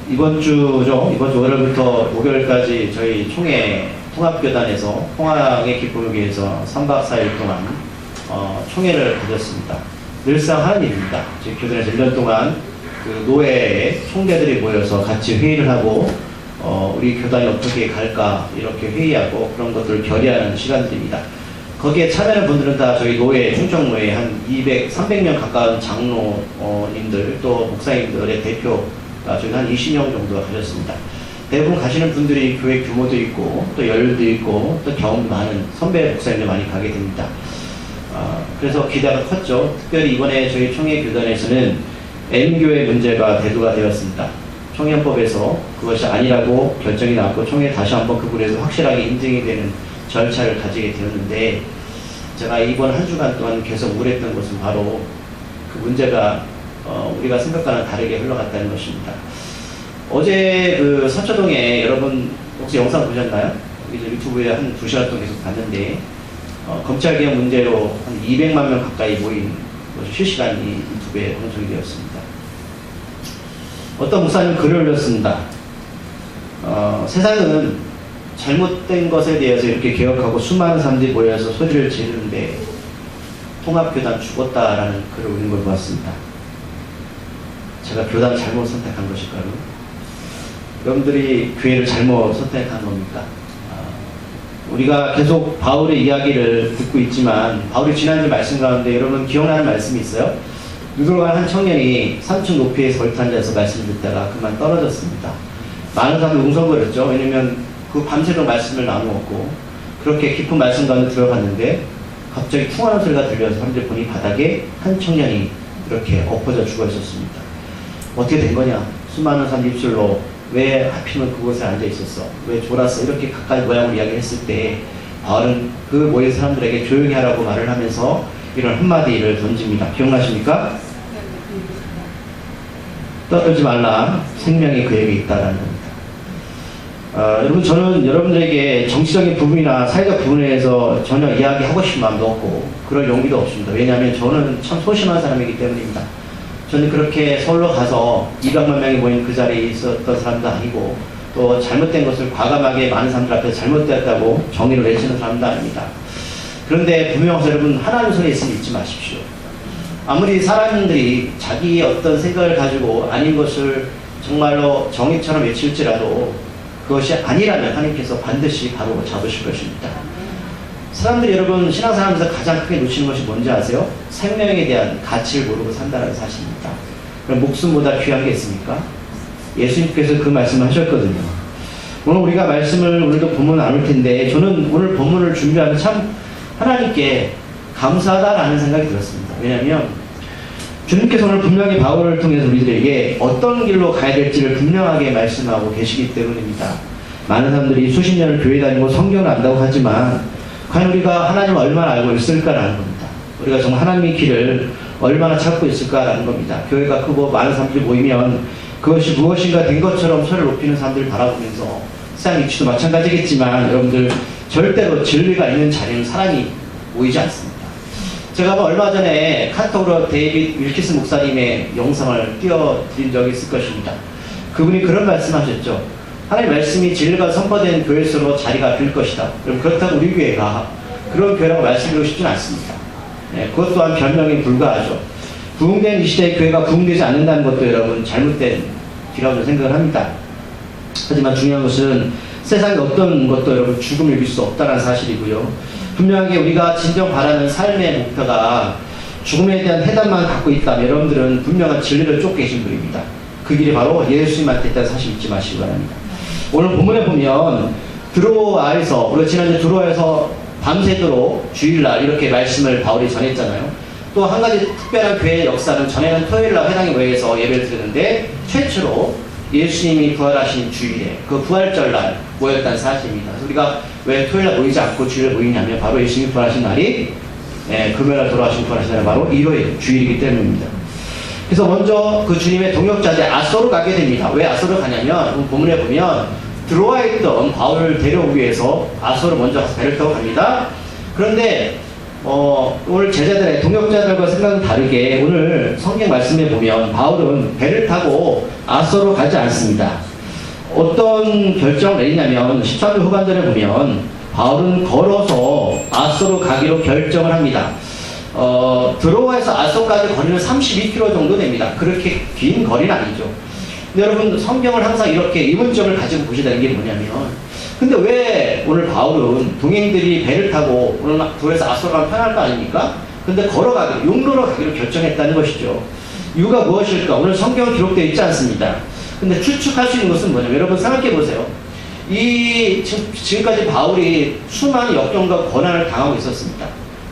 이번 주 월요일부터 목요일까지 저희 총회 통합교단에서 통합의 기쁨을 위해서 3박 4일 동안 총회를 가졌습니다. 늘상 하는 일입니다. 저희 교단에서 1년 동안 그 노회의 총대들이 모여서 같이 회의를 하고 우리 교단이 어떻게 갈까 이렇게 회의하고 그런 것들을 결의하는 시간들입니다. 거기에 참여하는 분들은 다 저희 노회, 충청노회 한 300명 가까운 장로님들 또 목사님들의 대표가 저희 한 20명 정도가 가졌습니다. 대부분 가시는 분들이 교회 규모도 있고 또 연륜도 있고 또 경험 많은 선배 목사님들 많이 가게 됩니다. 그래서 기대가 컸죠. 특별히 이번에 저희 총회 교단에서는 N교회 문제가 대두가 되었습니다. 총회헌법에서 그것이 아니라고 결정이 나왔고 총회에 다시 한번 그 부분에서 확실하게 인증이 되는 절차를 가지게 되었는데 제가 이번 한 주간 동안 계속 우려했던 것은 바로 그 문제가 우리가 생각과는 다르게 흘러갔다는 것입니다. 어제 그 서초동에 여러분 혹시 영상 보셨나요? 유튜브에 한 2시간 동안 계속 봤는데 검찰개혁 문제로 한 200만 명 가까이 모인 실시간 유튜브에 방송이 되었습니다. 어떤 목사님 글을 올렸습니다. 세상은 잘못된 것에 대해서 이렇게 개혁하고 수많은 사람들이 모여서 소리를 지르는데 통합교단 죽었다라는 글을 올린 걸 보았습니다. 제가 교단을 잘못 선택한 것일까요? 여러분들이 교회를 잘못 선택한 겁니까? 우리가 계속 바울의 이야기를 듣고 있지만 바울이 지난주 말씀 가운데 여러분 기억나는 말씀이 있어요? 누들간 한 청년이 3층 높이에서 걸터 앉아서 말씀을 듣다가 그만 떨어졌습니다. 많은 사람들이 웅성거렸죠. 왜냐면 그 밤새도록 말씀을 나누었고 그렇게 깊은 말씀 가운데 들어갔는데 갑자기 퉁하는 소리가 들려서 사람들이 보니 바닥에 한 청년이 이렇게 엎어져 죽어 있었습니다. 어떻게 된 거냐? 수많은 사람 입술로 왜 하필이면 그곳에 앉아 있었어? 왜 졸았어? 이렇게 가까이 모양을 이야기했을 때 바울은 그 모인 사람들에게 조용히 하라고 말을 하면서 이런 한마디를 던집니다. 기억나십니까? 떠들지 말라. 생명이 그에게 있다라는 겁니다. 여러분 저는 여러분들에게 정치적인 부분이나 사회적 부분에서 전혀 이야기하고 싶은 마음도 없고 그럴 용기도 없습니다. 왜냐하면 저는 참 소심한 사람이기 때문입니다. 저는 그렇게 서울로 가서 200만 명이 모인 그 자리에 있었던 사람도 아니고 또 잘못된 것을 과감하게 많은 사람들 앞에서 잘못되었다고 정의를 외치는 사람도 아닙니다. 그런데 분명히 여러분 하나님 손에 있으면 잊지 마십시오. 아무리 사람들이 자기의 어떤 생각을 가지고 아닌 것을 정말로 정의처럼 외칠지라도 그것이 아니라면 하나님께서 반드시 바로 잡으실 것입니다. 사람들이 여러분 신앙생활하면서 가장 크게 놓치는 것이 뭔지 아세요? 생명에 대한 가치를 모르고 산다는 사실입니다. 그럼 목숨보다 귀한 게 있습니까? 예수님께서 그 말씀을 하셨거든요. 오늘 우리가 말씀을 오늘도 본문 나눌 텐데 저는 오늘 본문을 준비하면 참 하나님께 감사하다라는 생각이 들었습니다. 왜냐하면 주님께서 오늘 분명히 바울을 통해서 우리들에게 어떤 길로 가야 될지를 분명하게 말씀하고 계시기 때문입니다. 많은 사람들이 수십 년을 교회 다니고 성경을 안다고 하지만 과연 우리가 하나님을 얼마나 알고 있을까라는 겁니다. 우리가 정말 하나님의 길을 얼마나 찾고 있을까라는 겁니다. 교회가 크고 많은 사람들이 모이면 그것이 무엇인가 된 것처럼 소리를 높이는 사람들을 바라보면서 세상 이치도 마찬가지겠지만 여러분들 절대로 진리가 있는 자리는 사람이 모이지 않습니다. 제가 얼마 전에 카톡으로 데이빗 윌키스 목사님의 영상을 띄워드린 적이 있을 것입니다. 그분이 그런 말씀하셨죠. 하나님의 말씀이 진리가 선포된 교회수로 자리가 빌 것이다. 그럼 그렇다고 우리 교회가 그런 교회라고 말씀드리고 싶지는 않습니다. 그것 또한 변명에 불과하죠. 부흥된 이 시대에 교회가 부흥되지 않는다는 것도 여러분 잘못된 길이라고 생각을 합니다. 하지만 중요한 것은 세상에 어떤 것도 여러분 죽음을 이길 수 없다는 사실이고요. 분명하게 우리가 진정 바라는 삶의 목표가 죽음에 대한 해답만 갖고 있다면 여러분들은 분명한 진리를 쫓고 계신 분입니다. 그 길이 바로 예수님한테 있다는 사실 잊지 마시기 바랍니다. 오늘 본문에 보면 드로아에서 우리가 지난주 드로아에서 밤새도록 주일날 이렇게 말씀을 바울이 전했잖아요. 또 한 가지 특별한 교회의 역사는 전에는 토요일날 회당에 모여서 예배를 드리는데 최초로 예수님이 부활하신 주일에 그 부활절날 모였다는 사실입니다. 그래서 우리가 왜 토요일날 모이지 않고 주일에 모이냐면 바로 예수님이 부활하신 날이 금요일날 돌아가신 부활하신 날이 바로 일요일 주일이기 때문입니다. 그래서 먼저 그 주님의 동역자들 아소로 가게 됩니다. 왜 아소로 가냐면 본문에 보면 들어와 있던 바울을 데려오기 위해서 아소로 먼저 가서 배를 타고 갑니다. 그런데 오늘 제자들의 동역자들과 생각은 다르게 오늘 성경 말씀에 보면 바울은 배를 타고 아소로 가지 않습니다. 어떤 결정을 내리냐면 13절 후반절에 보면 바울은 걸어서 아소로 가기로 결정을 합니다. 드로아에서 아소까지 거리는 32km 정도 됩니다. 그렇게 긴 거리는 아니죠. 근데 여러분 성경을 항상 이렇게 의문점을 가지고 보셔야 되는 게 뭐냐면 근데 왜 오늘 바울은 동행들이 배를 타고 오늘 도에서 아소로 가면 편할 거 아닙니까? 근데 걸어가기로 용도로 가기로 결정했다는 것이죠. 이유가 무엇일까? 오늘 성경 기록되어 있지 않습니다. 근데 추측할 수 있는 것은 뭐냐면 여러분 생각해 보세요. 지금까지 바울이 수많은 역경과 고난을 당하고 있었습니다.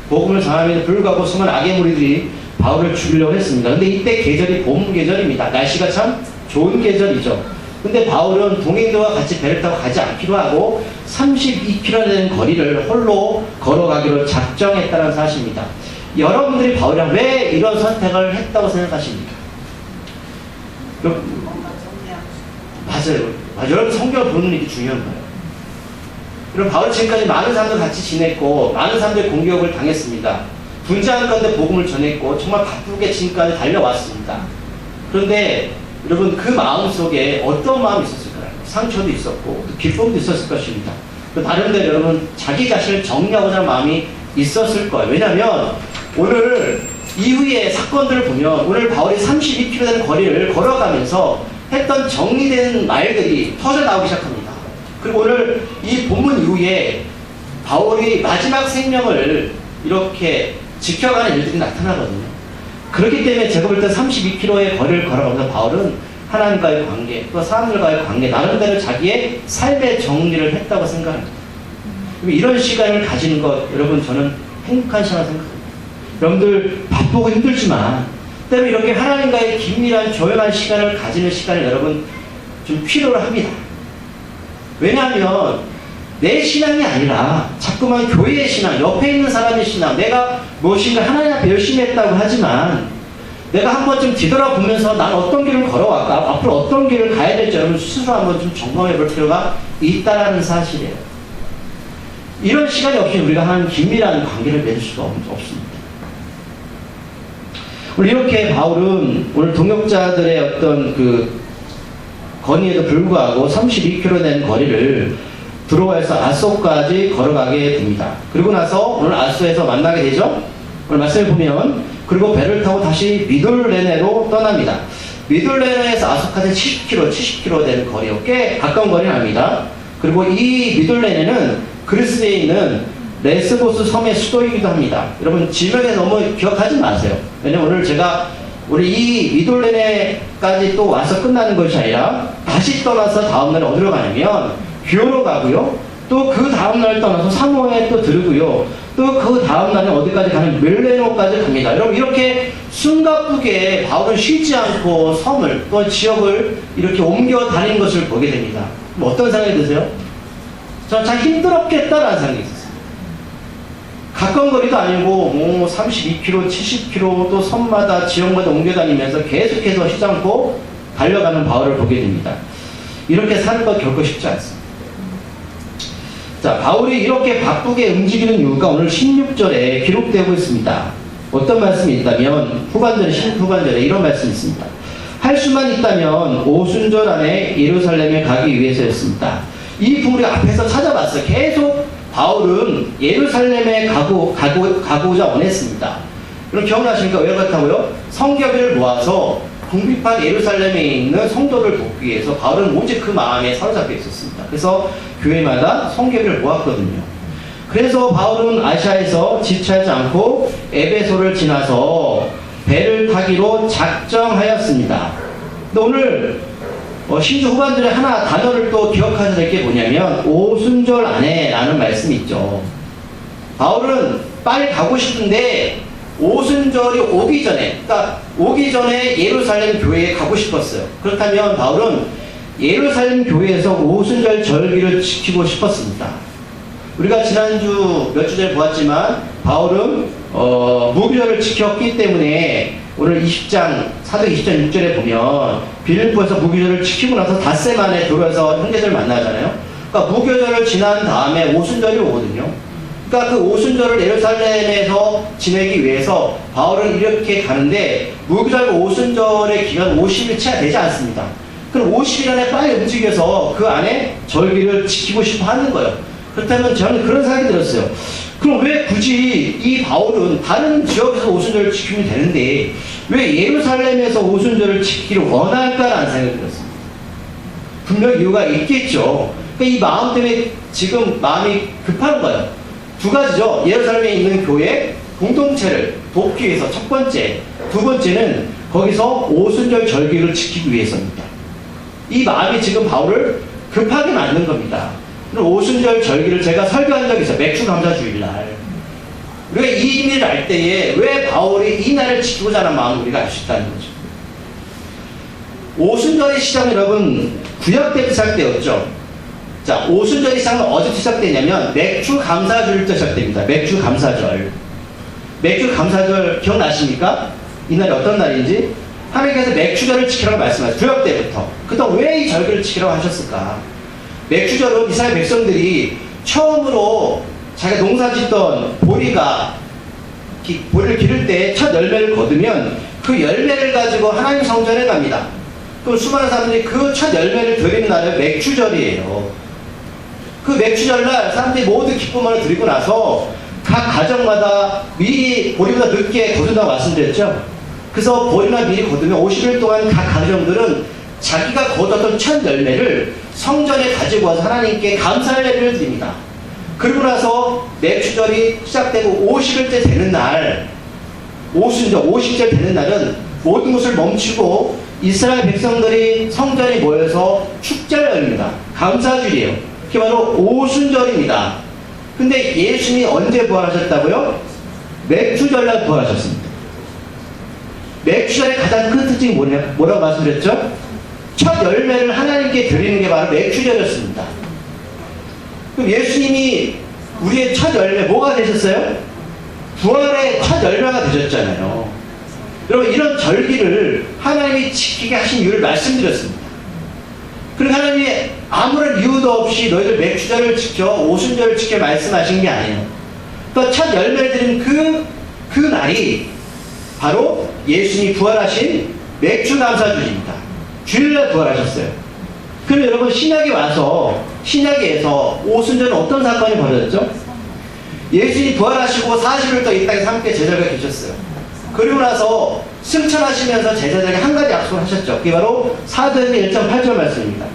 복음을 전함에도 불구하고 수많은 악의 무리들이 바울을 죽이려고 했습니다. 근데 이때 계절이 봄 계절입니다. 날씨가 참 좋은 계절이죠. 근데 바울은 동행들과 같이 배를 타고 가지 않기로 하고 32km 되는 거리를 홀로 걸어가기로 작정했다는 사실입니다. 여러분들이 바울이랑 왜 이런 선택을 했다고 생각하십니까? 맞아요. 여러분 성경을 보는 게 중요한 거예요. 여러분 바울이 지금까지 많은 사람들 같이 지냈고 많은 사람들의 공격을 당했습니다. 분주한 가운데 복음을 전했고 정말 바쁘게 지금까지 달려왔습니다. 그런데 여러분 그 마음 속에 어떤 마음이 있었을까요? 상처도 있었고 기쁨도 있었을 것입니다. 나름대로 여러분 자기 자신을 정리하고자 하는 마음이 있었을 거예요. 왜냐하면 오늘 이후의 사건들을 보면 오늘 바울이 32km 되는 거리를 걸어가면서 했던 정리된 말들이 터져 나오기 시작합니다. 그리고 오늘 이 본문 이후에 바울이 마지막 생명을 이렇게 지켜가는 일들이 나타나거든요. 그렇기 때문에 제가 볼 때 32km의 거리를 걸어가면서 바울은 하나님과의 관계, 또 사람들과의 관계, 나름대로 자기의 삶의 정리를 했다고 생각합니다. 이런 시간을 가지는 것, 여러분 저는 행복한 시간을 생각합니다. 여러분들 바쁘고 힘들지만 때문에 이렇게 하나님과의 긴밀한 조용한 시간을 가지는 시간을 여러분 좀 필요로 합니다. 왜냐하면 내 신앙이 아니라 자꾸만 교회의 신앙, 옆에 있는 사람의 신앙, 내가 무엇인가 하나님 앞에 열심히 했다고 하지만 내가 한 번쯤 뒤돌아보면서 난 어떤 길을 걸어왔까? 앞으로 어떤 길을 가야 될지 여러분 스스로 한번 좀 점검해 볼 필요가 있다라는 사실이에요. 이런 시간이 없으면 우리가 한 긴밀한 관계를 맺을 수가 없습니다. 오늘 이렇게 바울은 오늘 동역자들의 어떤 그 건의에도 불구하고 32km 된 거리를 드로아에서 아소까지 걸어가게 됩니다. 그리고 나서 오늘 아소에서 만나게 되죠. 오늘 말씀을 보면 그리고 배를 타고 다시 미돌레네로 떠납니다. 미돌레네에서 아소까지 70km 되는 거리요. 꽤 가까운 거리는 아닙니다. 그리고 이 미돌레네는 그리스에 있는 레스보스 섬의 수도이기도 합니다. 여러분 지명에 너무 기억하지 마세요. 왜냐면 오늘 제가 우리 이 미돌레네까지 또 와서 끝나는 것이 아니라 다시 떠나서 다음날에 어디로 가냐면 규오로 가고요. 또 그 다음날 떠나서 사모에 또 들고요. 또 그 다음날에 어디까지 가는 밀레노까지 갑니다. 여러분 이렇게 숨가쁘게 바울은 쉬지 않고 섬을 또 지역을 이렇게 옮겨 다니는 것을 보게 됩니다. 어떤 생각이 드세요? 저는 참 힘들었겠다라는 생각이 있었어요. 가까운 거리도 아니고 32km, 70km 또 섬마다 지역마다 옮겨 다니면서 계속해서 쉬지 않고 달려가는 바울을 보게 됩니다. 이렇게 사는 것 결코 쉽지 않습니다. 자, 바울이 이렇게 바쁘게 움직이는 이유가 오늘 16절에 기록되고 있습니다. 어떤 말씀이 있다면 후반절에 이런 말씀이 있습니다. 할 수만 있다면 오순절 안에 예루살렘에 가기 위해서였습니다. 이 부분을 앞에서 찾아봤어요. 계속 바울은 예루살렘에 가고자 원했습니다. 그럼 기억나십니까? 왜 그렇다고요? 성경을 모아서 궁핍한 예루살렘에 있는 성도를 돕기 위해서 바울은 오직 그 마음에 사로잡혀 있었습니다. 그래서 교회마다 성경을 모았거든요. 그래서 바울은 아시아에서 지체하지 않고 에베소를 지나서 배를 타기로 작정하였습니다. 근데 오늘 신주 후반절에 하나 단어를 또 기억하셔야 될 게 뭐냐면 오순절 안에 라는 말씀이 있죠. 바울은 빨리 가고 싶은데 오순절이 오기 전에, 그러니까 오기 전에 예루살렘 교회에 가고 싶었어요. 그렇다면 바울은 예루살렘 교회에서 오순절 절기를 지키고 싶었습니다. 우리가 지난주 몇 주 전에 보았지만 바울은 무교절을 지켰기 때문에 오늘 20장 사도행 20장 6절에 보면 빌립보에서 무교절을 지키고 나서 닷새 만에 들어와서 형제들 만나잖아요. 그러니까 무교절을 지난 다음에 오순절이 오거든요. 그러니까 그 오순절을 예루살렘에서 지내기 위해서 바울은 이렇게 가는데 무교절 오순절의 기간 50일 채 되지 않습니다. 그럼 50일 안에 빨리 움직여서 그 안에 절기를 지키고 싶어 하는 거예요. 그렇다면 저는 그런 생각이 들었어요. 그럼 왜 굳이 이 바울은 다른 지역에서 오순절을 지키면 되는데 왜 예루살렘에서 오순절을 지키기를 원할까라는 생각이 들었습니다. 분명 이유가 있겠죠. 그러니까 이 마음 때문에 지금 마음이 급한 거예요. 두 가지죠. 예루살렘에 있는 교회 공동체를 돕기 위해서 첫 번째, 두 번째는 거기서 오순절 절기를 지키기 위해서입니다. 이 마음이 지금 바울을 급하게 만든 겁니다. 오순절 절기를 제가 설교한 적이 있어요. 맥주 감사 주일날. 우리가 이 의미를 알 때에 왜 바울이 이 날을 지키고자 하는 마음을 우리가 알 수 있다는 거죠. 오순절의 시작은 여러분 구약 때 시작되었죠. 자, 오순절의 시작은 어디서 시작되냐면 맥주 감사주일부터 시작됩니다. 맥주 감사절. 맥주 감사절 기억나십니까? 이 날이 어떤 날인지? 하나님께서 맥주절을 지키라고 말씀하셨어요. 구약 때부터. 그동안 왜 이 절기를 지키라고 하셨을까? 맥주절은 이스라엘 백성들이 처음으로 자기가 농사 짓던 보리를 기를 때 첫 열매를 거두면 그 열매를 가지고 하나님 성전에 갑니다. 그럼 수많은 사람들이 그 첫 열매를 드리는 날은 맥주절이에요. 그 맥주절날 사람들이 모두 기쁨을 드리고 나서 각 가정마다 미리 보리보다 늦게 거둔다고 말씀드렸죠. 그래서 보리나 미리 거두면 50일 동안 각 가정들은 자기가 거뒀던 첫 열매를 성전에 가지고 와서 하나님께 감사할 예배를 드립니다. 그리고 나서 맥주절이 시작되고 50일째 되는 날, 오순절 50절 되는 날은 모든 것을 멈추고 이스라엘 백성들이 성전에 모여서 축제를 열립니다. 감사주일이에요. 그게 바로 오순절입니다. 근데 예수님이 언제 부활하셨다고요? 맥주절날 부활하셨습니다. 맥주절의 가장 큰 특징이 뭐라고 말씀드렸죠? 첫 열매를 하나님께 드리는 게 바로 맥주절이었습니다. 그럼 예수님이 우리의 첫 열매 뭐가 되셨어요? 부활의 첫 열매가 되셨잖아요. 여러분 이런 절기를 하나님이 지키게 하신 이유를 말씀드렸습니다. 그리고 하나님이 아무런 이유도 없이 너희들 맥주절을 지켜 오순절을 지켜 말씀하신 게 아니에요. 또 첫 열매를 드린 그 날이 바로 예수님이 부활하신 맥주 감사주일입니다. 주일날 부활하셨어요. 그럼 여러분 신약에 와서 신약에서 오순절은 어떤 사건이 벌어졌죠? 예수님이 부활하시고 40일 동안 이 땅에 함께 제자가 계셨어요. 그리고 나서 승천하시면서 제자들에게 한 가지 약속을 하셨죠. 그게 바로 사도행전 1.8절 말씀입니다.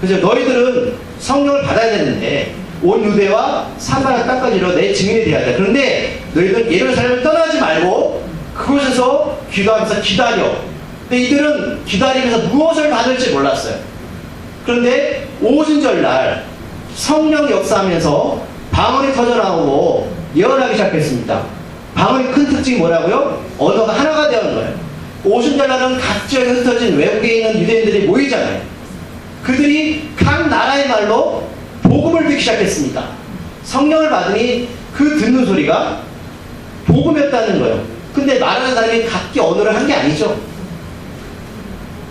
그래서 너희들은 성령을 받아야 되는데 온 유대와 사마리아 땅까지로 내 증인이 되어야 돼. 그런데 너희들은 예루살렘을 떠나지 말고 그곳에서 기도하면서 기다려. 근데 이들은 기다리면서 무엇을 받을지 몰랐어요. 그런데 오순절날 성령 역사하면서 방언이 터져나오고 예언하기 시작했습니다. 방언의 큰 특징이 뭐라고요? 언어가 하나가 되는 거예요. 오순절날은 각 지역에 흩어진 외국에 있는 유대인들이 모이잖아요. 그들이 각 나라의 말로 복음을 듣기 시작했습니다. 성령을 받으니 그 듣는 소리가 복음이었다는 거예요. 근데 말하는 사람이 각기 언어를 한 게 아니죠.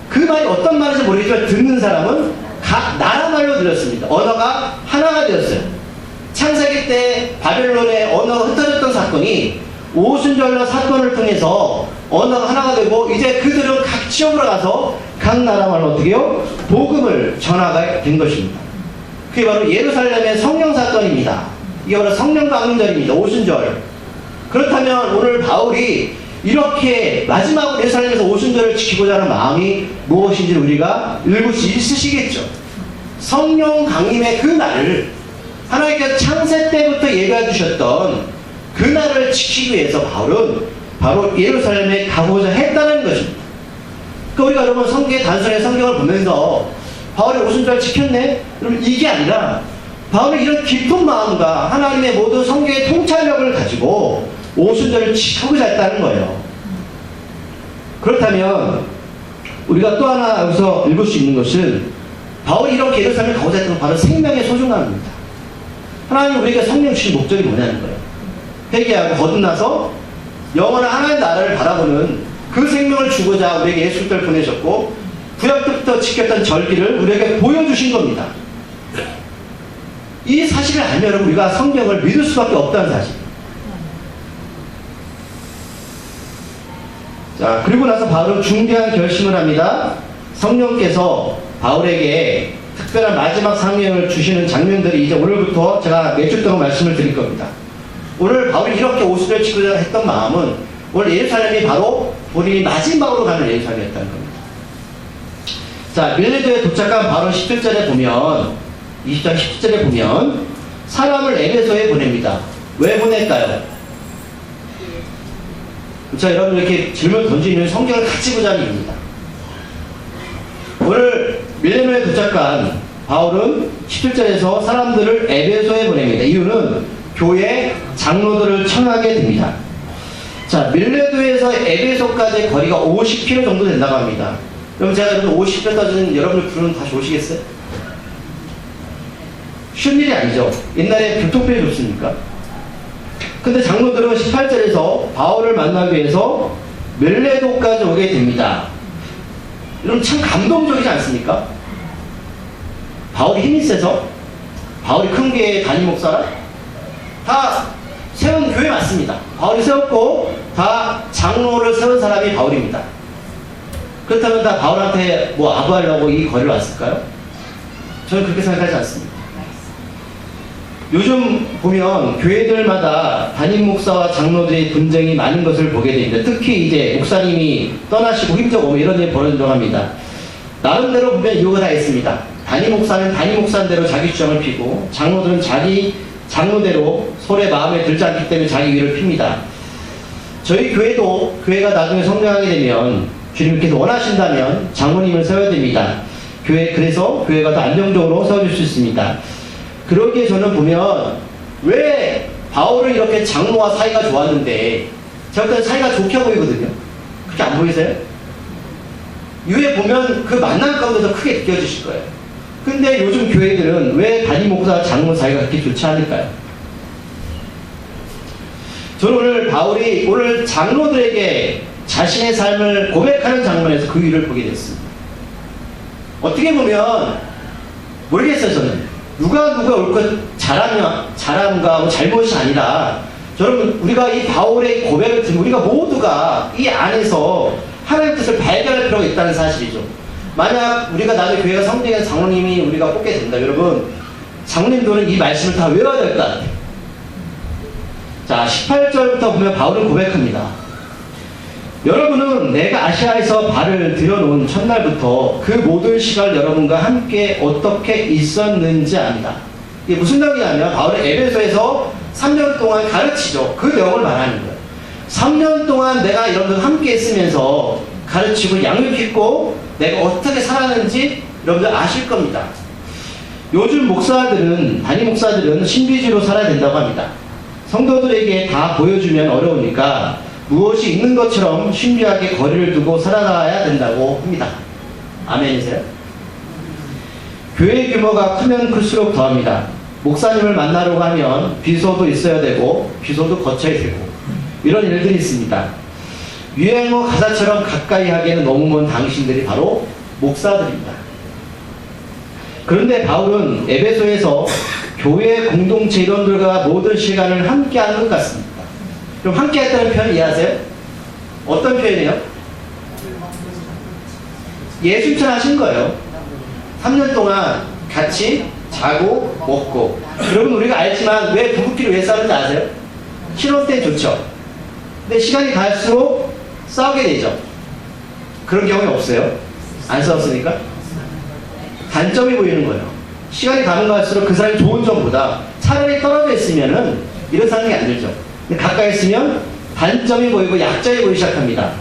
그 말이 어떤 말인지 모르겠지만 듣는 사람은 각 나라 말로 들렸습니다. 언어가 하나가 되었어요. 창세기 때 바벨론의 언어가 흩어졌던 사건이 오순절날 사건을 통해서 언어가 하나가 되고 이제 그들은 각 지역으로 가서 각 나라 말로 어떻게 해요? 복음을 전하게 된 것입니다. 그게 바로 예루살렘의 성령 사건입니다. 이게 바로 성령 강림절입니다. 오순절. 그렇다면 오늘 바울이 이렇게 마지막으로 예루살렘에서 오순절을 지키고자 하는 마음이 무엇인지 우리가 읽을 수 있으시겠죠. 성령 강림의 그 날을 하나님께서 창세 때부터 예배해 주셨던 그 날을 지키기 위해서 바울은 바로 예루살렘에 가고자 했다는 것입니다. 그러니까 우리가 여러분 성경의 단순히 성경을 보면서 바울이 오순절 지켰네? 여러분 이게 아니라 바울은 이런 깊은 마음과 하나님의 모든 성경의 통찰력을 가지고 오순절을 지키고자 했다는 거예요. 그렇다면 우리가 또 하나 여기서 읽을 수 있는 것은 바울이 이렇게 예루살렘에 가고자 했던 건 바로 생명의 소중함입니다. 하나님 우리에게 성령 주신 목적이 뭐냐는 거예요. 회개하고 거듭나서 영원한 하나님의 나라를 바라보는 그 생명을 주고자 우리에게 예수 그리스도를 보내셨고 구약 때부터 지켰던 절기를 우리에게 보여주신 겁니다. 이 사실을 알면 우리가 성경을 믿을 수밖에 없다는 사실. 자, 그리고 나서 바울은 중대한 결심을 합니다. 성령께서 바울에게 특별한 마지막 상명을 주시는 장면들이 이제 오늘부터 제가 몇 주 동안 말씀을 드릴 겁니다. 오늘 바울이 이렇게 오수를 치고 했던 마음은 오늘 예루살렘이 바로 본인이 마지막으로 가는 예루살렘이었다는 겁니다. 자, 밀레도에 도착한 바울은 17절에 보면 20장 17절에 보면 사람을 에베소에 보냅니다. 왜 보낼까요? 자, 여러분 이렇게 질문 던지는 성경을 같이 보자는 이유입니다. 오늘 밀레도에 도착한 바울은 17절에서 사람들을 에베소에 보냅니다. 이유는 교회 장로들을 청하게 됩니다. 자, 밀레도에서 에베소까지의 거리가 50km 정도 된다고 합니다. 그럼 제가 여러분 50km까지는 여러분들 부르면 다시 오시겠어요? 쉬운 일이 아니죠. 옛날에 교통편이 좋습니까? 근데 장로들은 18절에서 바울을 만나기 위해서 밀레도까지 오게 됩니다. 여러분 참 감동적이지 않습니까? 바울이 힘이 세서? 바울이 큰 교회의 담임 목사라? 다 세운 교회 맞습니다. 바울이 세웠고 다 장로를 세운 사람이 바울입니다. 그렇다면 다 바울한테 뭐 아부하려고 이 거리를 왔을까요? 저는 그렇게 생각하지 않습니다. 요즘 보면 교회들마다 담임 목사와 장로들의 분쟁이 많은 것을 보게 됩니다. 특히 이제 목사님이 떠나시고 힘적 오면 이런 일이 벌어진다고 합니다. 나름대로 보면 이유가 다 있습니다. 담임 목사는 담임 목사대로 자기 주장을 피고 장로들은 자기 장로대로 서로의 마음에 들지 않기 때문에 자기 위를 핍니다. 저희 교회도 교회가 나중에 성장하게 되면 주님께서 원하신다면 장로님을 세워야 됩니다. 그래서 교회가 더 안정적으로 세워질 수 있습니다. 그러기에 저는 보면 왜 바울은 이렇게 장로와 사이가 좋았는데 제가 볼 때는 사이가 좋게 보이거든요. 그렇게 안 보이세요? 이후에 보면 그 만남 가운데서 크게 느껴지실 거예요. 근데 요즘 교회들은 왜 담임 목사 장로 사이가 그렇게 좋지 않을까요? 저는 오늘 바울이 오늘 장로들에게 자신의 삶을 고백하는 장면에서 그 일을 보게 됐습니다. 어떻게 보면 모르겠어요. 저는 누가 옳고 잘함과 뭐 잘못이 아니라 여러분 우리가 이 바울의 고백을 듣는 우리가 모두가 이 안에서 하나님의 뜻을 발견할 필요가 있다는 사실이죠. 만약 우리가 나중에 교회가 성장한 장로님이 우리가 뽑게 된다. 여러분 장로님들은 이 말씀을 다 외워야 될 것 같아요. 자, 18절부터 보면 바울은 고백합니다. 여러분은 내가 아시아에서 발을 들여놓은 첫날부터 그 모든 시간을 여러분과 함께 어떻게 있었는지 압니다. 이게 무슨 내용이냐면 바울은 에베소에서 3년 동안 가르치죠. 그 내용을 말하는 거예요. 3년 동안 내가 여러분들과 함께 있으면서 가르치고 양육했고 내가 어떻게 살았는지 여러분들 아실 겁니다. 요즘 목사들은 담임 목사들은 신비주의로 살아야 된다고 합니다. 성도들에게 다 보여주면 어려우니까 무엇이 있는 것처럼 신비하게 거리를 두고 살아가야 된다고 합니다. 아멘이세요? 교회 규모가 크면 클수록 더합니다. 목사님을 만나려고 하면 비서도 있어야 되고 비서도 거쳐야 되고 이런 일들이 있습니다. 유행어 가사처럼 가까이 하기에는 너무 먼 당신들이 바로 목사들입니다. 그런데 바울은 에베소에서 교회 공동체 일원들과 모든 시간을 함께하는 것 같습니다. 그럼 함께했다는 표현 이해하세요? 어떤 표현이에요? 예술처럼 하신 거예요. 3년 동안 같이 자고 먹고. 여러분 우리가 알지만 왜 부부끼리 왜 싸우는지 아세요? 신혼 때 좋죠. 근데 시간이 갈수록 싸우게 되죠. 그런 경험이 없어요? 안 싸웠으니까? 단점이 보이는 거예요. 시간이 가면 갈수록 그 사람이 좋은 점보다 차라리 떨어져 있으면은 이런 상황이 안 들죠. 근데 가까이 있으면 단점이 보이고 약점이 보이기 시작합니다.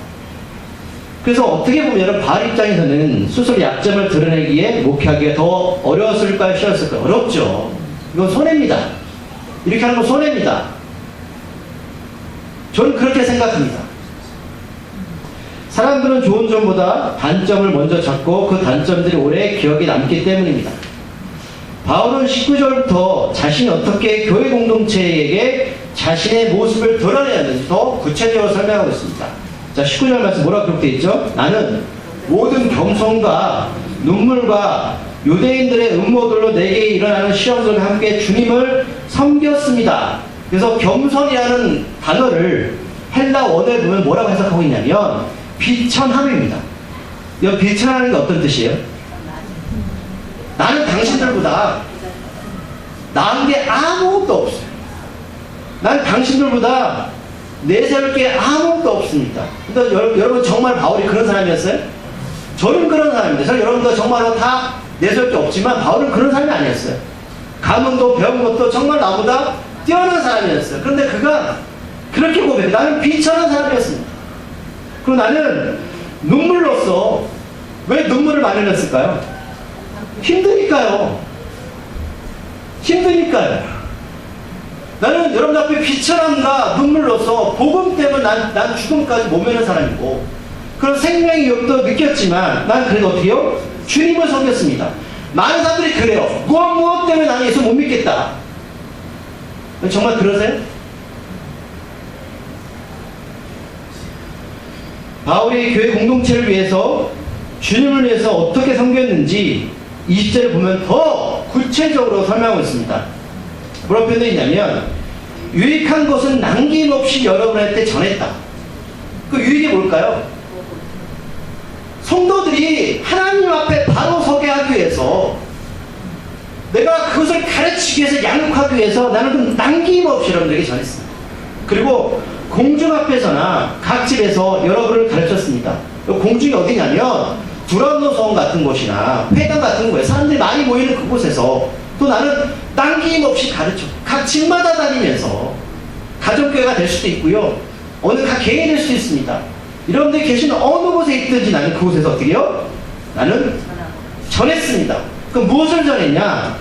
그래서 어떻게 보면 바울 입장에서는 스스로 약점을 드러내기에 목회하기가 더 어려웠을까요? 쉬웠을까요? 어렵죠. 이건 손해입니다. 이렇게 하는 건 손해입니다. 저는 그렇게 생각합니다. 사람들은 좋은 점보다 단점을 먼저 찾고 그 단점들이 오래 기억에 남기 때문입니다. 바울은 19절부터 자신이 어떻게 교회 공동체에게 자신의 모습을 드러내야 하는지 더 구체적으로 설명하고 있습니다. 자, 19절 말씀 뭐라고 기록되어 있죠? 나는 모든 겸손과 눈물과 유대인들의 음모들로 내게 일어나는 시험들과 함께 주님을 섬겼습니다. 그래서 겸손이라는 단어를 헬라 원어에 보면 뭐라고 해석하고 있냐면 비천함입니다. 이 비천하는 게 어떤 뜻이에요? 나는 당신들보다 나은 게 아무것도 없어요. 나는 당신들보다 내세울 게 아무것도 없습니다. 그러니까 여러분 정말 바울이 그런 사람이었어요? 저는 그런 사람입니다. 저는 여러분도 정말로 다 내세울 게 없지만 바울은 그런 사람이 아니었어요. 가문도 배운 것도 정말 나보다 뛰어난 사람이었어요. 그런데 그가 그렇게 고백해. 나는 비천한 사람이었습니다. 그리고 나는 눈물로써 왜 눈물을 많이 흘렸을까요? 힘드니까요. 힘드니까요. 나는 여러분 앞에 비천함과 눈물로써 복음 때문에 난 죽음까지 못 매는 사람이고 그런 생명의 욕도 느꼈지만 난 그래도 어떻게 해요? 주님을 섬겼습니다. 많은 사람들이 그래요. 무엇 때문에 나는 예수 못 믿겠다. 정말 그러세요? 바울이 교회 공동체를 위해서 주님을 위해서 어떻게 섬겼는지 20절에 보면 더 구체적으로 설명하고 있습니다. 뭐라고 표현되어 있냐면 유익한 것은 남김없이 여러분한테 전했다. 그 유익이 뭘까요? 성도들이 하나님 앞에 바로 서게 하기 위해서 내가 그것을 가르치기 위해서 양육하기 위해서 나는 그 남김없이 여러분들에게 전했습니다. 그리고 공중 앞에서나 각 집에서 여러분을 가르쳤습니다. 공중이 어디냐면 두란노성 같은 곳이나 회당 같은 곳에 사람들이 많이 모이는 그곳에서 또 나는 남김없이 가르쳐 각 집마다 다니면서 가족교회가 될 수도 있고요. 어느 각 개인이 될 수도 있습니다. 여러분들이 계신 어느 곳에 있든지 나는 그곳에서 어떻게 해요? 나는 전했습니다. 그럼 무엇을 전했냐?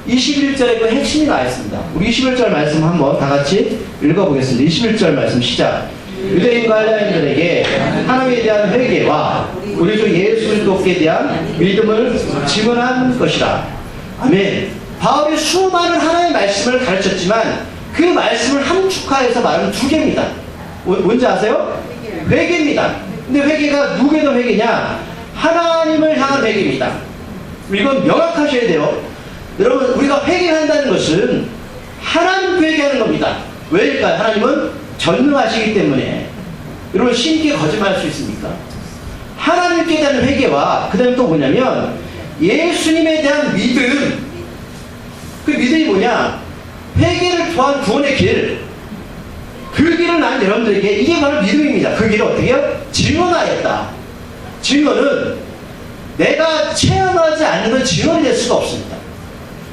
21절에 그 핵심이 나와 있습니다. 우리 21절 말씀 한번 다 같이 읽어보겠습니다. 21절 말씀 시작. 유대인과 헬라인들에게 하나님에 대한 회개와 우리 주 예수 그리스도께 대한 믿음을 증언한 것이라. 아멘. 바울이 수많은 하나님의 말씀을 가르쳤지만 그 말씀을 함축하여서 말하는 두 개입니다. 뭔지 아세요? 회개입니다. 근데 회개가 누구에 대한 회개냐? 하나님을 향한 회개입니다. 이건 명확하셔야 돼요. 여러분, 우리가 회개한다는 것은 하나님께 회개하는 겁니다. 왜일까요? 하나님은 전능하시기 때문에. 여러분, 신께 거짓말할 수 있습니까? 하나님께 대한 회개와 그 다음에 또 뭐냐면 예수님에 대한 믿음. 그 믿음이 뭐냐? 회개를 통한 구원의 길. 그 길을 나는 여러분들에게 이게 바로 믿음입니다. 그 길을 어떻게 해요? 증언하였다. 증언은 내가 체험하지 않는 건 증언이 될 수가 없습니다.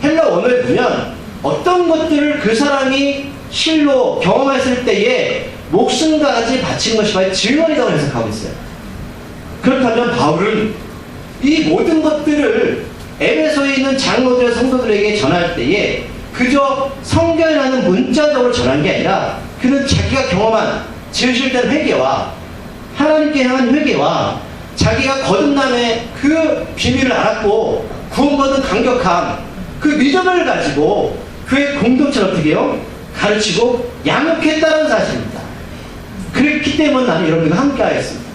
헬라 원어에 보면 어떤 것들을 그 사람이 실로 경험했을 때에 목숨까지 바친 것이 바로 증언이라고 해석하고 있어요. 그렇다면 바울은 이 모든 것들을 에베소에 있는 장로들 성도들에게 전할 때에 그저 성경이라는 문자적으로 전한 게 아니라 그는 자기가 경험한 진실된 회개와 하나님께 향한 회개와 자기가 거듭남의 그 비밀을 알았고 구원받은 감격함 그 믿음을 가지고 교회 공동체를 어떻게 해요? 가르치고 양육했다는 사실입니다. 그렇기 때문에 나는 여러분들과 함께 하겠습니다.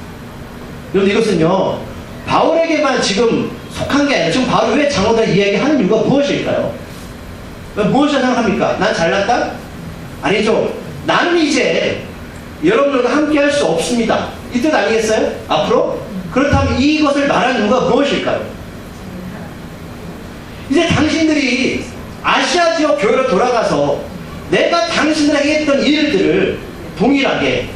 여러분 이것은요 바울에게만 지금 속한 게 아니라 지금 바울이 왜 장로들 이야기하는 이유가 무엇일까요? 무엇을 생각합니까? 난 잘났다? 아니죠. 나는 이제 여러분들과 함께 할 수 없습니다. 이 뜻 아니겠어요? 앞으로? 그렇다면 이것을 말하는 이유가 무엇일까요? 이제 당신들이 아시아 지역 교회로 돌아가서 내가 당신들에게 했던 일들을 동일하게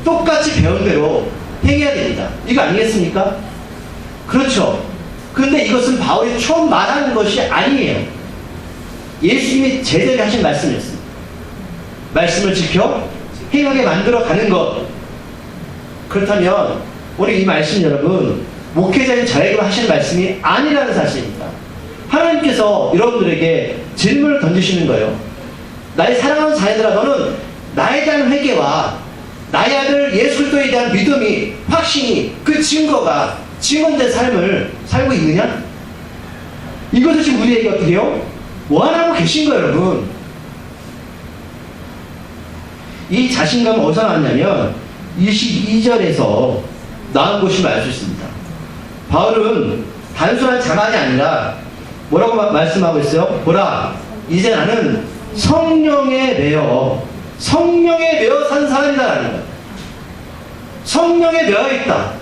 똑같이 배운 대로 행해야 됩니다. 이거 아니겠습니까? 그렇죠. 그런데 이것은 바울이 처음 말하는 것이 아니에요. 예수님이 제자에게 하신 말씀이었습니다. 말씀을 지켜 행하게 만들어가는 것. 그렇다면 우리 이 말씀 여러분 목회자인 저에게만 하시는 말씀이 아니라는 사실입니다. 하나님께서 여러분들에게 질문을 던지시는 거예요. 나의 사랑하는 자녀들아 너는 나에 대한 회개와 나의 아들 예수 그리스도에 대한 믿음이 확신이 그 증거가 증언된 삶을 살고 있느냐? 이것을 지금 우리에게 어떻게 해요? 원하고 계신 거예요 여러분. 이 자신감은 어디서 나왔냐면 22절에서 나온 것임을 알 수 있습니다. 바울은 단순한 자만이 아니라 뭐라고 말씀하고 있어요? 보라, 이제 나는 성령에 매여 산 사람이다라는 거예요. 성령에 매여 있다.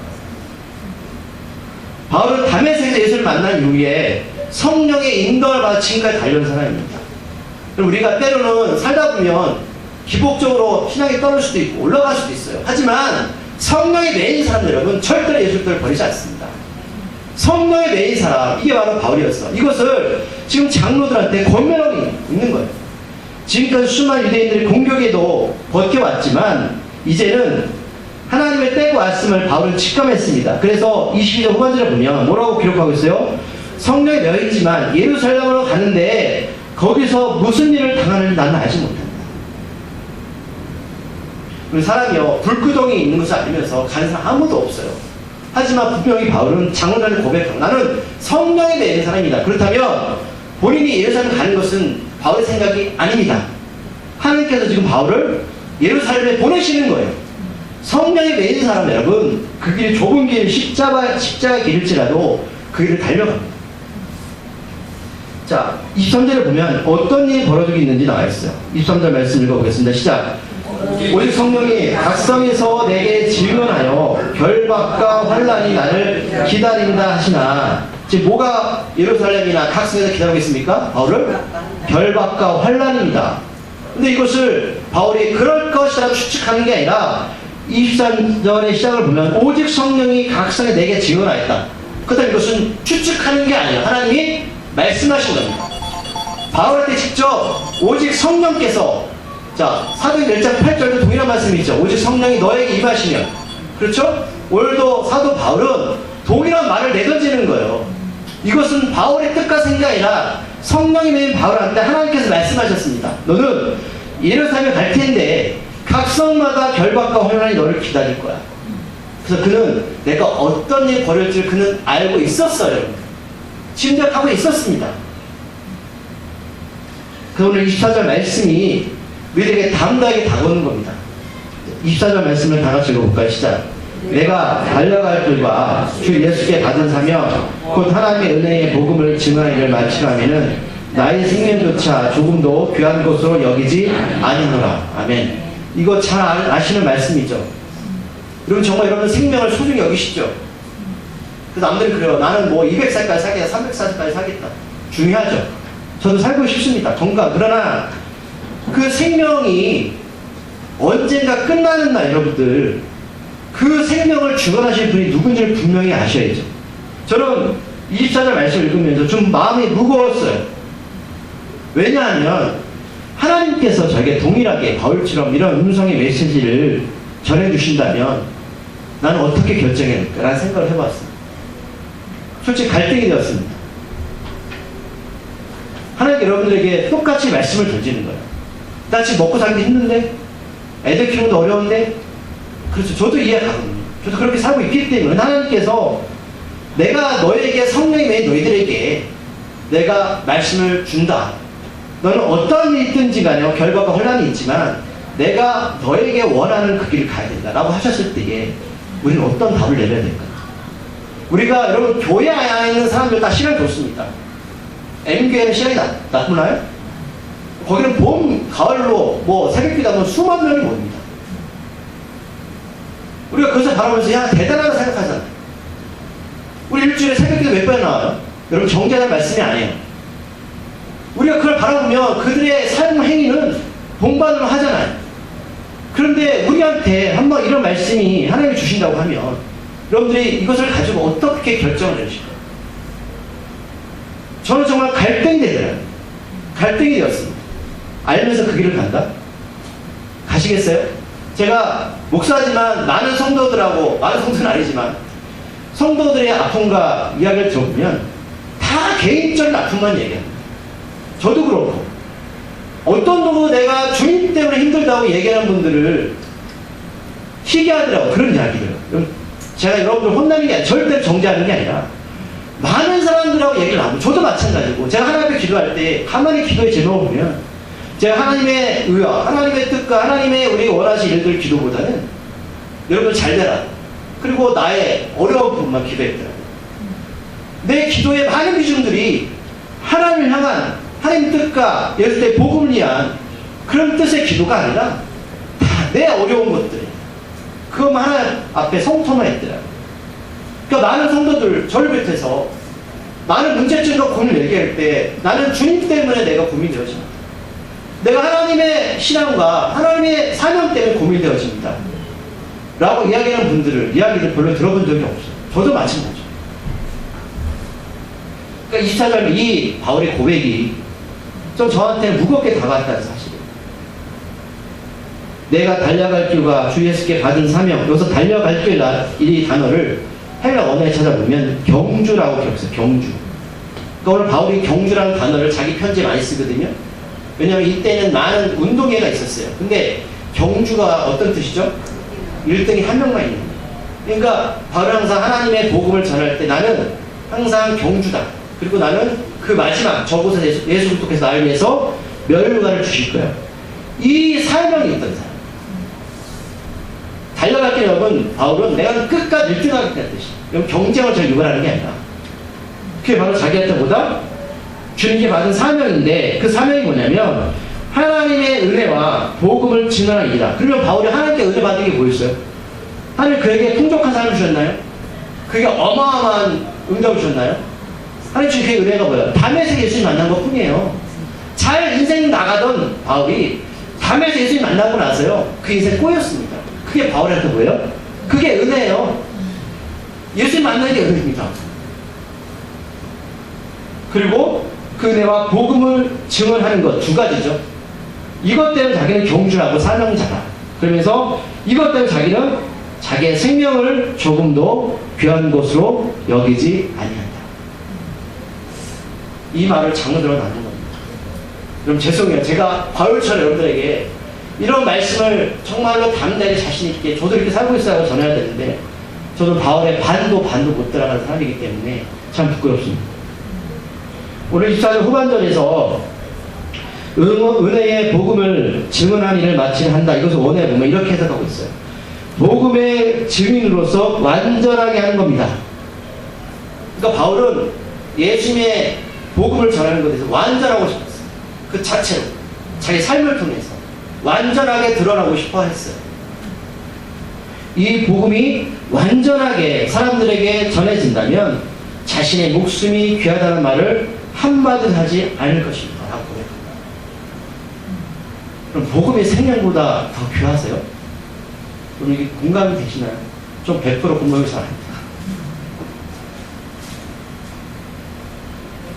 바울은 다메섹에서 예수를 만난 이후에 성령의 인도를 받아 지금까지 달려온 사람입니다. 우리가 때로는 살다 보면 기복적으로 신앙이 떨어질 수도 있고 올라갈 수도 있어요. 하지만 성령에 매인 사람들 여러분 절대로 예수를 버리지 않습니다. 성령에 매인 사람, 이게 바로 바울이었어. 이것을 지금 장로들한테 권면하고 있는 거예요. 지금까지 수많은 유대인들이 공격에도 버텨왔지만 이제는 하나님의 때가 왔음을 바울은 직감했습니다. 그래서 22절 후반절에 보면 뭐라고 기록하고 있어요? 성령에 매여있지만 예루살렘으로 가는데 거기서 무슨 일을 당하는지 나는 알지 못한다. 우리 사람이요, 불구덩이 있는 것을 알면서 가는 사람 아무도 없어요. 하지만 분명히 바울은 장로들한테 고백하고 나는 성령에 매인 사람이다. 그렇다면 본인이 예루살렘 가는 것은 바울의 생각이 아닙니다. 하나님께서 지금 바울을 예루살렘에 보내시는 거예요. 성령에 매인 사람 여러분, 그 길이 좁은 길, 십자가 길일지라도 그 길을 달려갑니다. 자, 23절에 보면 어떤 일이 벌어지고 있는지 나와 있어요. 23절 말씀 읽어보겠습니다. 시작. 오직 성령이 각성에서 내게 질문하여 결박과 환란이 나를 기다린다 하시나. 지금 뭐가 예루살렘이나 각성에서 기다리고 있습니까? 바울을? 결박과 환란입니다. 근데 이것을 바울이 그럴 것이라고 추측하는 게 아니라 23절의 시작을 보면 오직 성령이 각성에 내게 증언하였다. 그렇다면 이것은 추측하는 게 아니에요. 하나님이 말씀하신 겁니다. 바울한테 직접 오직 성령께서, 자, 사도행 1장 8절도 동일한 말씀이 있죠. 오직 성령이 너에게 임하시면, 그렇죠? 오늘도 사도 바울은 동일한 말을 내던지는 거예요. 이것은 바울의 뜻과 생각이 아니라 성령이 매인 바울한테 하나님께서 말씀하셨습니다. 너는 예루살렘에 갈 텐데 각성마다 결박과 환난이 너를 기다릴 거야. 그래서 그는 내가 어떤 일이 벌어질지 그는 알고 있었어요. 짐작하고 있었습니다. 그 오늘 24절 말씀이 우리에게 담대하게 다가오는 겁니다. 24절 말씀을 다 같이 읽어볼까요? 시작. 내가 달려갈 줄과 주 예수께 받은 사명 곧 하나님의 은혜의 복음을 증언하는 일을 마치라면은 나의 생명조차 조금도 귀한 것으로 여기지 아니노라. 아멘. 이거 잘 아시는 말씀이죠. 여러분 정말 여러분 생명을 소중히 여기시죠? 그래서 남들이 그래요. 나는 뭐 200살까지 살겠다, 300살까지 살겠다. 중요하죠. 저도 살고 싶습니다. 건강. 그러나 그 생명이 언젠가 끝나는 날 여러분들 그 생명을 주관하실 분이 누군지를 분명히 아셔야죠. 저는 24절 말씀을 읽으면서 좀 마음이 무거웠어요. 왜냐하면 하나님께서 저에게 동일하게 바울처럼 이런 음성의 메시지를 전해주신다면 나는 어떻게 결정해야 될까라는 생각을 해봤습니다. 솔직히 갈등이 되었습니다. 하나님 여러분들에게 똑같이 말씀을 던지는 거예요. 나 지금 먹고 살기 힘든데? 애들 키우는 거 어려운데? 그렇죠. 저도 이해하거든요. 저도 그렇게 살고 있기 때문에 하나님께서 내가 너에게 성령이 매인 너희들에게 내가 말씀을 준다. 너는 어떤 일이 있든지 간에 결과가 혼란이 있지만 내가 너에게 원하는 그 길을 가야 된다 라고 하셨을 때에 우리는 어떤 답을 내려야 될까요? 우리가 여러분 교회 안에 있는 사람들 다 시간이 좋습니다. M교회는 시간이 나쁘나요? 거기는 봄, 가을로 뭐 새벽기도 하면 수만 명이 모입니다. 우리가 그것을 바라보면서 야 대단하다 생각하잖아요. 우리 일주일에 새벽기도 몇 번 나와요? 여러분 정죄하는 말씀이 아니에요. 우리가 그걸 바라보면 그들의 삶 행위는 동반으로 하잖아요. 그런데 우리한테 한번 이런 말씀이 하나님이 주신다고 하면 여러분들이 이것을 가지고 어떻게 결정을 내리실까요? 저는 정말 갈등이 되더라고요. 갈등이 되었습니다. 알면서 그 길을 간다? 가시겠어요? 제가 목사지만 많은 성도들하고, 많은 성도는 아니지만 성도들의 아픔과 이야기를 들어보면 다 개인적인 아픔만 얘기합니다. 저도 그렇고 어떤 놈도 내가 주님 때문에 힘들다고 얘기하는 분들을 희귀하더라고. 그런 이야기를 제가 여러분들 혼나는 게 아니라 절대로 정죄하는 게 아니라 많은 사람들하고 얘기를 하고 저도 마찬가지고 제가 하나님 앞에 기도할 때 가만히 기도의 제목을 보면 제가 하나님의 의와 하나님의 뜻과 하나님의 우리 원하신 일들 기도보다는 여러분 잘 되라 그리고 나의 어려운 부분만 기도했더라고요. 내 기도의 많은 비중들이 하나님을 향한 하나님 뜻과 예수의 복음을 위한 그런 뜻의 기도가 아니라 다 내 어려운 것들 그것만 하나님 앞에 성토만 했더라고요. 그러니까 많은 성도들 저를 비롯해서 많은 문제점과 고민을 얘기할 때 나는 주님 때문에 내가 고민되어집니다. 내가 하나님의 신앙과 하나님의 사명 때문에 고민되어집니다. 라고 이야기하는 이야기를 별로 들어본 적이 없어요. 저도 마찬가지죠. 그러니까 24절 이 바울의 고백이 좀 저한테는 무겁게 다가왔다는 사실이에요. 내가 달려갈 길과 주 예수께 받은 사명, 여기서 달려갈 길 이 단어를 헬라 언어에 찾아보면 경주라고 기록했어요. 경주. 그러니까 오늘 바울이 경주라는 단어를 자기 편지에 많이 쓰거든요. 왜냐하면 이때는 많은 운동회가 있었어요. 근데 경주가 어떤 뜻이죠? 1등이 한 명만 있는 거예요. 그러니까 바울은 항상 하나님의 복음을 전할 때 나는 항상 경주다. 그리고 나는 그 마지막 저곳에서 예수 그리스도께서 나를 위해서 멸류관을 주실 거야. 이 사명이 있던 사람. 달려갈 때 여러분 바울은 내가 끝까지 1등하겠다는 뜻이에요. 그럼 경쟁을 저 유발하는 게 아니라 그게 바로 자기한테 보다 주님께 받은 사명인데 그 사명이 뭐냐면 하나님의 은혜와 복음을 증언하는 일이다. 그러면 바울이 하나님께 은혜 받은 게 뭐였어요? 하나님 그에게 풍족한 삶을 주셨나요? 그에게 어마어마한 응답을 주셨나요? 하나님 주신 그 은혜가 뭐예요? 담에서 예수님 만난 것 뿐이에요. 잘 인생 나가던 바울이 담에서 예수님 만나고 나서요 그 인생 꼬였습니다. 그게 바울한테 뭐예요? 그게 은혜예요. 예수님 만나는 게 은혜입니다. 그리고 그 은혜와 복음을 증언하는 것 두 가지죠. 이것 때문에 자기는 경주라고 사명자다. 그러면서 이것 때문에 자기는 자기의 생명을 조금도 귀한 것으로 여기지 아니한다. 이 말을 장로들은 나눈 겁니다. 그럼 죄송해요. 제가 바울처럼 여러분들에게 이런 말씀을 정말로 담대히 자신있게 저도 이렇게 살고 있어야 전해야 되는데 저도 바울의 반도 못 따라가는 사람이기 때문에 참 부끄럽습니다. 오늘 24절 후반절에서 은혜의 복음을 증언한 일을 마치려 한다. 이것을 원해 보면 이렇게 해석하고 있어요. 복음의 증인으로서 완전하게 하는 겁니다. 그러니까 바울은 예수님의 복음을 전하는 것에 대해서 완전하고 싶었어요. 그 자체로 자기 삶을 통해서 완전하게 드러나고 싶어 했어요. 이 복음이 완전하게 사람들에게 전해진다면 자신의 목숨이 귀하다는 말을 한마디도 하지 않을 것입니다. 라고 고백합니다. 그럼 복음의 생명보다 더 귀하세요? 그럼 이게 공감이 되시나요? 좀 100% 공감이 잘 안 돼요.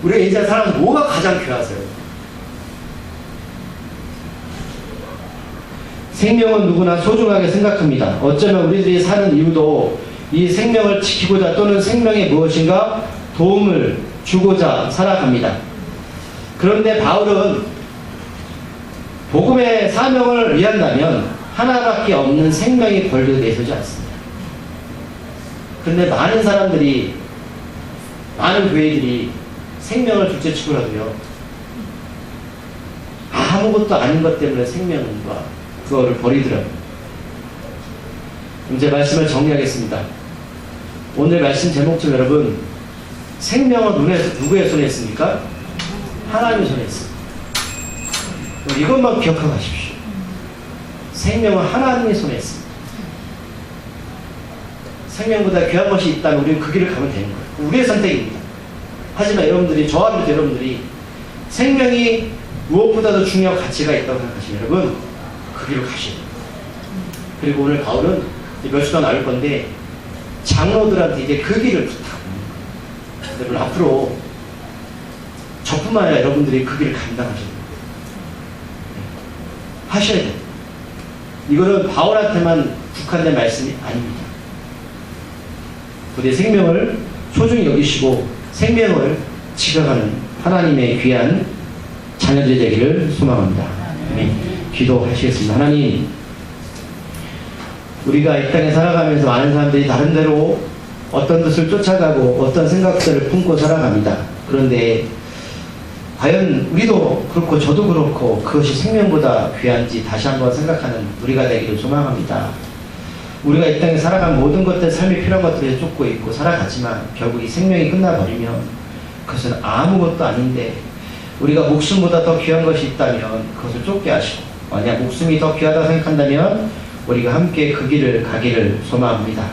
우리가 인생 사람은 뭐가 가장 귀하세요? 생명은 누구나 소중하게 생각합니다. 어쩌면 우리들이 사는 이유도 이 생명을 지키고자 또는 생명에 무엇인가 도움을 주고자 살아갑니다. 그런데 바울은 복음의 사명을 위한다면 하나밖에 없는 생명이 권리로 내세우지 않습니다. 그런데 많은 사람들이 많은 교회들이 생명을 둘째치고라도요 아무것도 아닌 것 때문에 생명과 그거를 버리더라고요. 이제 말씀을 정리하겠습니다. 오늘 말씀 제목처럼 여러분 생명은 누구의 손에 있습니까? 하나님의 손에 있습니다. 이것만 기억하고 가십시오. 생명은 하나님의 손에 있습니다. 생명보다 귀한 것이 있다면 우리는 그 길을 가면 되는 거예요. 우리의 선택입니다. 하지만 여러분들이 저와 비롯 여러분들이 생명이 무엇보다도 중요한 가치가 있다고 생각하시면 여러분 그 길을 가셔야 됩니다. 그리고 오늘 바울은 몇 시간 나올 건데 장로들한테 이제 그 길을 부탁합니다. 여러분 앞으로 저뿐만 아니라 여러분들이 그 길을 감당하셔야 됩니다. 하셔야 됩니다. 이거는 바울한테만 국한된 말씀이 아닙니다. 부대의 생명을 소중히 여기시고 생명을 지켜가는 하나님의 귀한 자녀들이 되기를 소망합니다. 기도하시겠습니다. 하나님, 우리가 이 땅에 살아가면서 많은 사람들이 다른대로 어떤 뜻을 쫓아가고 어떤 생각들을 품고 살아갑니다. 그런데 과연 우리도 그렇고 저도 그렇고 그것이 생명보다 귀한지 다시 한번 생각하는 우리가 되기를 소망합니다. 우리가 이 땅에 살아간 모든 것들, 삶이 필요한 것들에 쫓고 있고 살아가지만 결국 이 생명이 끝나버리면 그것은 아무것도 아닌데 우리가 목숨보다 더 귀한 것이 있다면 그것을 쫓게 하시고, 만약 목숨이 더 귀하다고 생각한다면 우리가 함께 그 길을 가기를 소망합니다.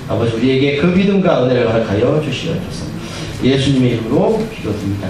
아버지, 우리에게 그 믿음과 은혜를 허락하여 주시옵소서. 예수님의 이름으로 기도드립니다.